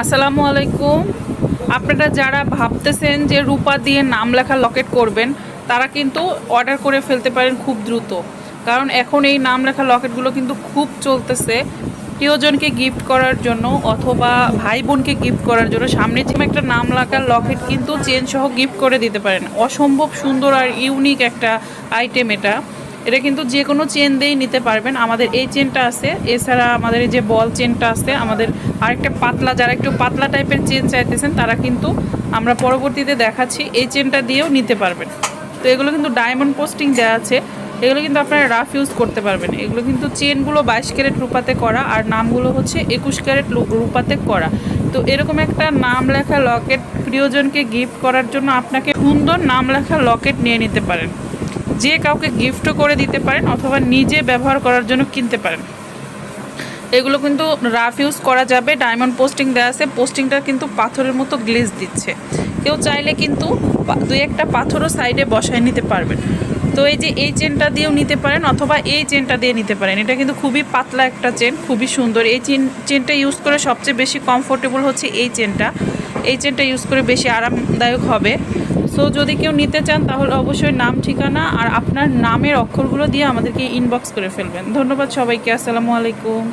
আসসালামু আলাইকুম। আপনারা যারা ভাবতেছেন যে রূপা দিয়ে নাম লেখা লকেট করবেন, তারা কিন্তু অর্ডার করে ফেলতে পারেন খুব দ্রুত। কারণ এখন এই নাম লেখা লকেটগুলো কিন্তু খুব চলতেছে প্রিয়জনকে গিফট করার জন্য অথবা ভাই বোনকে গিফট করার জন্য। সামনে যে একটা নাম লেখা লকেট কিন্তু চেন সহ গিফট করে দিতে পারেন। অসম্ভব সুন্দর আর ইউনিক একটা আইটেম এটা। এটা কিন্তু যে কোনো চেন দিয়েই নিতে পারবেন। আমাদের এই চেনটা আছে, এছাড়া আমাদের এই যে বল চেনটা আছে, আমাদের আরেকটা পাতলা, যারা একটু পাতলা টাইপের চেন চাইতেছেন তারা কিন্তু আমরা পরবর্তীতে দেখাচ্ছি এই চেনটা দিয়েও নিতে পারবেন। তো এগুলো কিন্তু ডায়মন্ড পোস্টিং দেওয়া আছে, এগুলো কিন্তু আপনারা রাফ ইউজ করতে পারবেন। এগুলো কিন্তু চেনগুলো 22 ক্যারেট রূপাতে করা আর নামগুলো হচ্ছে 21 ক্যারেট রূপাতে করা। তো এরকম একটা নাম লেখা লকেট প্রিয়জনকে গিফট করার জন্য আপনাকে সুন্দর নাম লেখা লকেট নিয়ে নিতে পারেন। যে কাউকে গিফটও করে দিতে পারেন অথবা নিজে ব্যবহার করার জন্য কিনতে পারেন। এগুলো কিন্তু রাফ ইউজ করা যাবে, ডায়মন্ড পোস্টিং দেওয়া আছে, পোস্টিংটা কিন্তু পাথরের মতো গ্লেজ দিচ্ছে। কেউ চাইলে কিন্তু দুই একটা পাথরও সাইডে বসায় নিতে পারবেন। তো এই যে এই চেনটা দিয়েও নিতে পারেন অথবা এই চেনটা দিয়ে নিতে পারেন। এটা কিন্তু খুবই পাতলা একটা চেন, খুবই সুন্দর। এই চেনটা ইউজ করে সবচেয়ে বেশি কমফোর্টেবল হচ্ছে এই চেনটা। এই চেনটা ইউজ করে বেশি আরামদায়ক হবে। সো যদি কেউ নিতে চান তাহলে অবশ্যই নাম, ঠিকানা আর আপনার নামের অক্ষরগুলো দিয়ে আমাদেরকে ইনবক্স করে ফেলবেন। ধন্যবাদ সবাইকে। আসসালামু আলাইকুম।